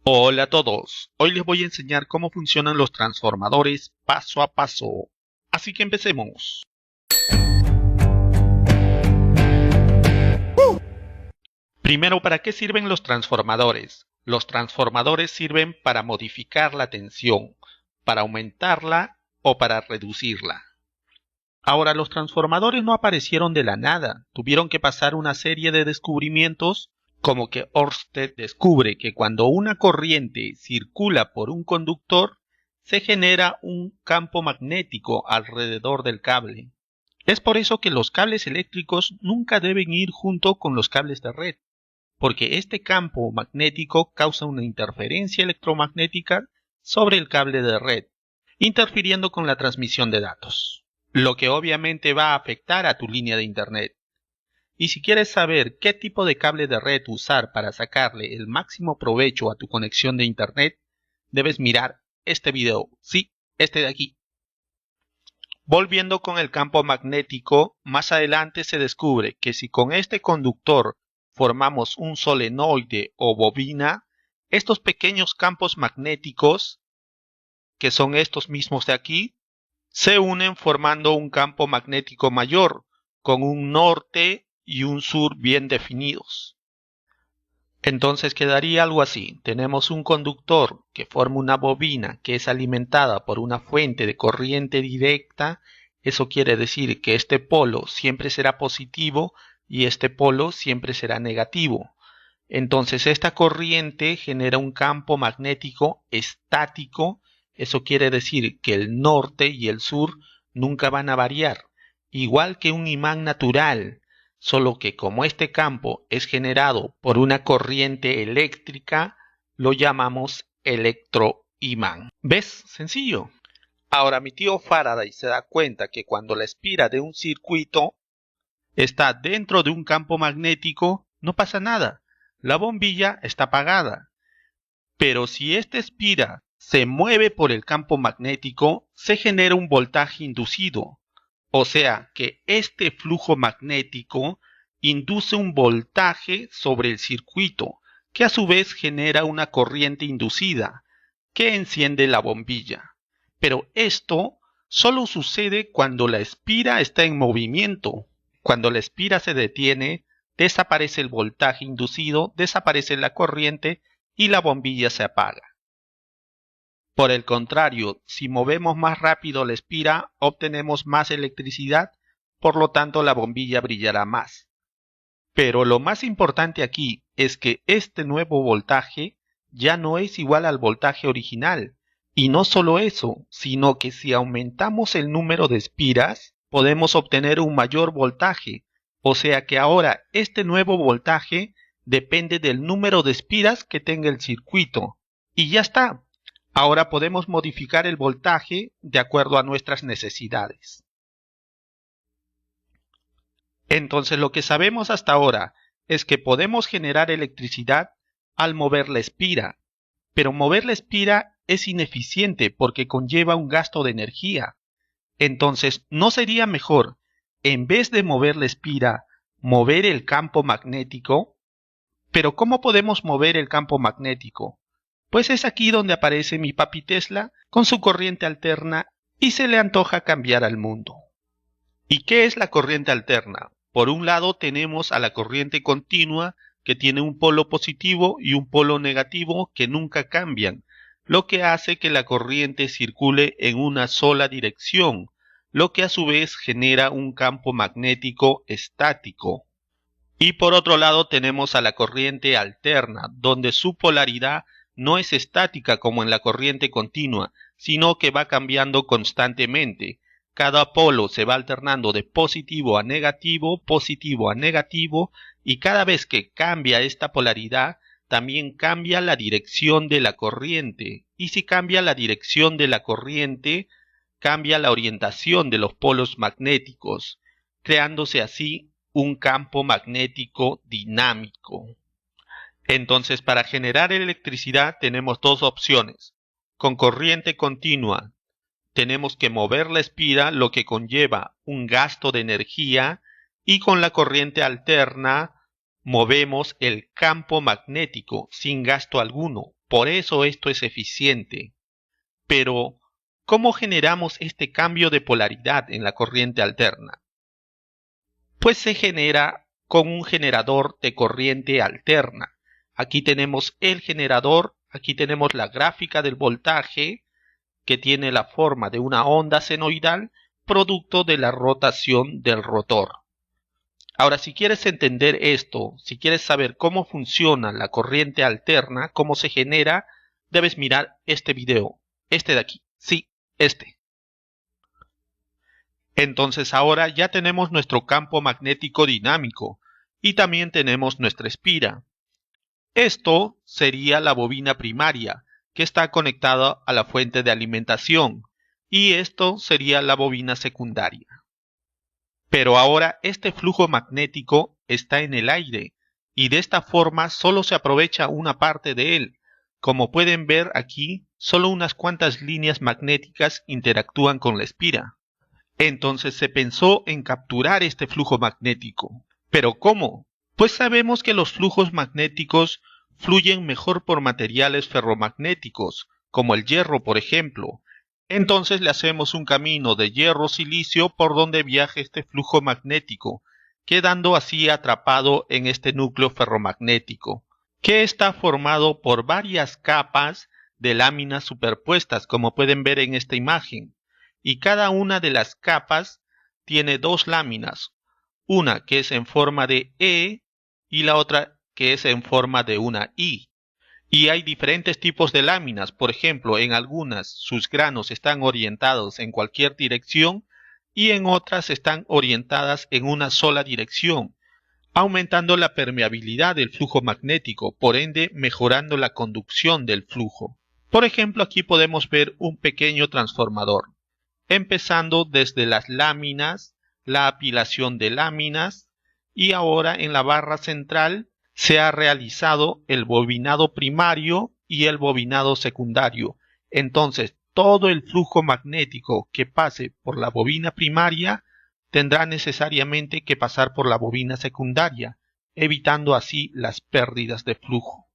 Hola a todos, hoy les voy a enseñar cómo funcionan los transformadores paso a paso. Así que empecemos. Primero, ¿para qué sirven los transformadores? Los transformadores sirven para modificar la tensión, para aumentarla o para reducirla. Ahora, los transformadores no aparecieron de la nada, tuvieron que pasar una serie de descubrimientos, como que Ørsted descubre que cuando una corriente circula por un conductor, se genera un campo magnético alrededor del cable. Es por eso que los cables eléctricos nunca deben ir junto con los cables de red, porque este campo magnético causa una interferencia electromagnética sobre el cable de red, interfiriendo con la transmisión de datos, lo que obviamente va a afectar a tu línea de internet. Y si quieres saber qué tipo de cable de red usar para sacarle el máximo provecho a tu conexión de internet, debes mirar este video, sí, este de aquí. Volviendo con el campo magnético, más adelante se descubre que si con este conductor formamos un solenoide o bobina, estos pequeños campos magnéticos, que son estos mismos de aquí, se unen formando un campo magnético mayor, con un norte y un sur bien definidos. Entonces quedaría algo así. Tenemos un conductor que forma una bobina que es alimentada por una fuente de corriente directa. Eso quiere decir que este polo siempre será positivo y este polo siempre será negativo. Entonces esta corriente genera un campo magnético estático. Eso quiere decir que el norte y el sur nunca van a variar, igual que un imán natural, solo que como este campo es generado por una corriente eléctrica, lo llamamos electroimán. ¿Ves? Sencillo. Ahora mi tío Faraday se da cuenta que cuando la espira de un circuito está dentro de un campo magnético, no pasa nada. La bombilla está apagada. Pero si esta espira se mueve por el campo magnético, se genera un voltaje inducido. O sea que este flujo magnético induce un voltaje sobre el circuito, que a su vez genera una corriente inducida, que enciende la bombilla. Pero esto solo sucede cuando la espira está en movimiento. Cuando la espira se detiene, desaparece el voltaje inducido, desaparece la corriente y la bombilla se apaga. Por el contrario, si movemos más rápido la espira, obtenemos más electricidad, por lo tanto la bombilla brillará más. Pero lo más importante aquí es que este nuevo voltaje ya no es igual al voltaje original. Y no solo eso, sino que si aumentamos el número de espiras, podemos obtener un mayor voltaje. O sea que ahora este nuevo voltaje depende del número de espiras que tenga el circuito. Y ya está. Ahora podemos modificar el voltaje de acuerdo a nuestras necesidades. Entonces lo que sabemos hasta ahora es que podemos generar electricidad al mover la espira, pero mover la espira es ineficiente porque conlleva un gasto de energía. Entonces, ¿no sería mejor, en vez de mover la espira, mover el campo magnético? Pero ¿cómo podemos mover el campo magnético? Pues es aquí donde aparece mi papi Tesla con su corriente alterna y se le antoja cambiar al mundo. ¿Y qué es la corriente alterna? Por un lado tenemos a la corriente continua que tiene un polo positivo y un polo negativo que nunca cambian, lo que hace que la corriente circule en una sola dirección, lo que a su vez genera un campo magnético estático. Y por otro lado tenemos a la corriente alterna, donde su polaridad no es estática como en la corriente continua, sino que va cambiando constantemente. Cada polo se va alternando de positivo a negativo, y cada vez que cambia esta polaridad, también cambia la dirección de la corriente. Y si cambia la dirección de la corriente, cambia la orientación de los polos magnéticos, creándose así un campo magnético dinámico. Entonces, para generar electricidad tenemos dos opciones. Con corriente continua tenemos que mover la espira, lo que conlleva un gasto de energía, y con la corriente alterna movemos el campo magnético sin gasto alguno, Por eso esto es eficiente. Pero, ¿cómo generamos este cambio de polaridad en la corriente alterna? Pues se genera con un generador de corriente alterna. Aquí tenemos el generador, aquí tenemos la gráfica del voltaje, que tiene la forma de una onda senoidal, producto de la rotación del rotor. Ahora, si quieres entender esto, si quieres saber cómo funciona la corriente alterna, cómo se genera, debes mirar este video, este de aquí, sí, este. Entonces ahora ya tenemos nuestro campo magnético dinámico y también tenemos nuestra espira. Esto sería la bobina primaria, que está conectada a la fuente de alimentación, y esto sería la bobina secundaria. Pero ahora este flujo magnético está en el aire, y de esta forma solo se aprovecha una parte de él. Como pueden ver aquí, solo unas cuantas líneas magnéticas interactúan con la espira. Entonces se pensó en capturar este flujo magnético. ¿Pero cómo? Pues sabemos que los flujos magnéticos fluyen mejor por materiales ferromagnéticos, como el hierro, por ejemplo. Entonces le hacemos un camino de hierro-silicio por donde viaje este flujo magnético, quedando así atrapado en este núcleo ferromagnético, que está formado por varias capas de láminas superpuestas, como pueden ver en esta imagen. Y cada una de las capas tiene dos láminas, una que es en forma de E y la otra que es en forma de una I. Y hay diferentes tipos de láminas, por ejemplo, en algunas sus granos están orientados en cualquier dirección y en otras están orientadas en una sola dirección, aumentando la permeabilidad del flujo magnético, por ende mejorando la conducción del flujo. Por ejemplo, aquí podemos ver un pequeño transformador, empezando desde las láminas, la apilación de láminas, y ahora en la barra central se ha realizado el bobinado primario y el bobinado secundario. Entonces, todo el flujo magnético que pase por la bobina primaria tendrá necesariamente que pasar por la bobina secundaria, evitando así las pérdidas de flujo.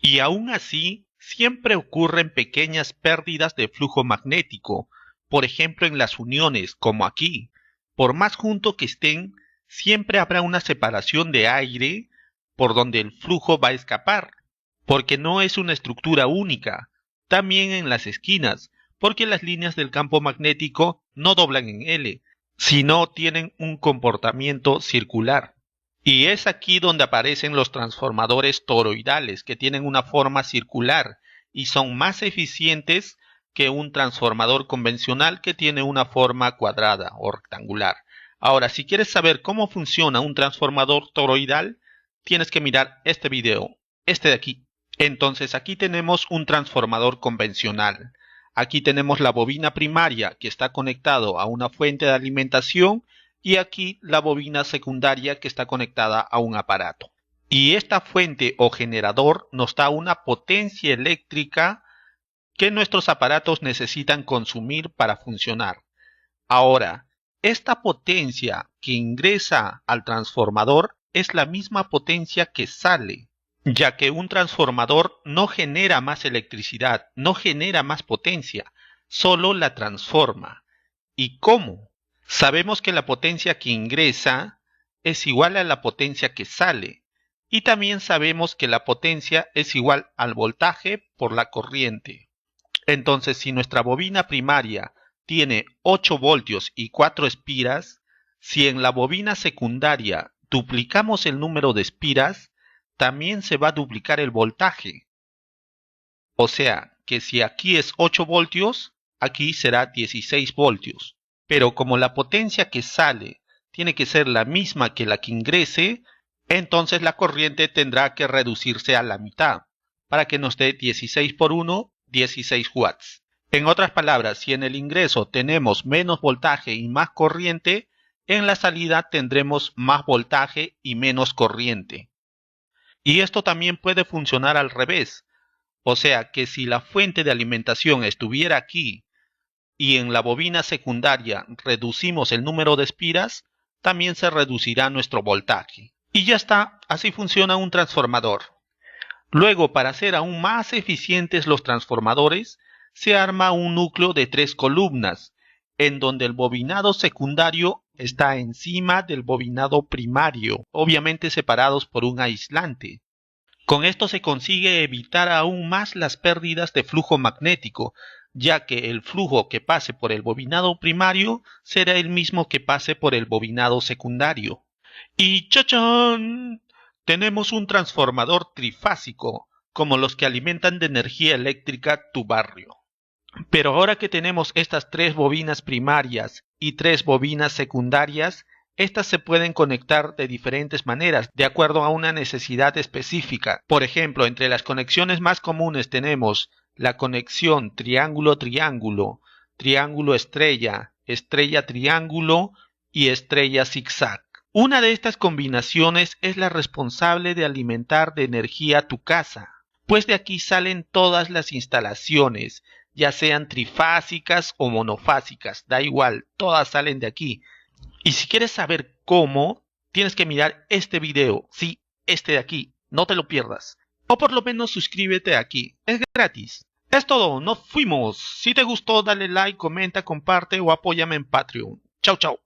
Y aún así, siempre ocurren pequeñas pérdidas de flujo magnético, por ejemplo en las uniones, como aquí. Por más junto que estén, siempre habrá una separación de aire por donde el flujo va a escapar, porque no es una estructura única. También en las esquinas, porque las líneas del campo magnético no doblan en L, sino tienen un comportamiento circular. Y es aquí donde aparecen los transformadores toroidales, que tienen una forma circular y son más eficientes que un transformador convencional que tiene una forma cuadrada o rectangular. Ahora, si quieres saber cómo funciona un transformador toroidal, tienes que mirar este video, este de aquí. Entonces aquí tenemos un transformador convencional. Aquí tenemos la bobina primaria que está conectado a una fuente de alimentación y aquí la bobina secundaria que está conectada a un aparato. Y esta fuente o generador nos da una potencia eléctrica que nuestros aparatos necesitan consumir para funcionar. Ahora, esta potencia que ingresa al transformador es la misma potencia que sale, ya que un transformador no genera más electricidad, no genera más potencia, solo la transforma. ¿Y cómo? Sabemos que la potencia que ingresa es igual a la potencia que sale, y también sabemos que la potencia es igual al voltaje por la corriente. Entonces, si nuestra bobina primaria tiene 8 voltios y 4 espiras, si en la bobina secundaria duplicamos el número de espiras, también se va a duplicar el voltaje. O sea, que si aquí es 8 voltios, aquí será 16 voltios. Pero como la potencia que sale tiene que ser la misma que la que ingrese, entonces la corriente tendrá que reducirse a la mitad, para que nos dé 16 por 1, 16 watts. En otras palabras, si en el ingreso tenemos menos voltaje y más corriente, en la salida tendremos más voltaje y menos corriente. Y esto también puede funcionar al revés. O sea que si la fuente de alimentación estuviera aquí y en la bobina secundaria reducimos el número de espiras, también se reducirá nuestro voltaje. Y ya está, así funciona un transformador. Luego, para hacer aún más eficientes los transformadores, se arma un núcleo de 3 columnas, en donde el bobinado secundario está encima del bobinado primario, obviamente separados por un aislante. Con esto se consigue evitar aún más las pérdidas de flujo magnético, ya que el flujo que pase por el bobinado primario será el mismo que pase por el bobinado secundario. Y ¡chachán! Tenemos un transformador trifásico, como los que alimentan de energía eléctrica tu barrio. Pero ahora que tenemos estas 3 bobinas primarias y 3 bobinas secundarias, estas se pueden conectar de diferentes maneras, de acuerdo a una necesidad específica. Por ejemplo, entre las conexiones más comunes tenemos la conexión triángulo-triángulo, triángulo-estrella, estrella-triángulo y estrella-zigzag. Una de estas combinaciones es la responsable de alimentar de energía tu casa, pues de aquí salen todas las instalaciones, ya sean trifásicas o monofásicas, da igual, todas salen de aquí. Y si quieres saber cómo, tienes que mirar este video, sí, este de aquí, no te lo pierdas. O por lo menos suscríbete aquí, es gratis. Es todo, nos fuimos. Si te gustó, dale like, comenta, comparte o apóyame en Patreon. Chau, chau.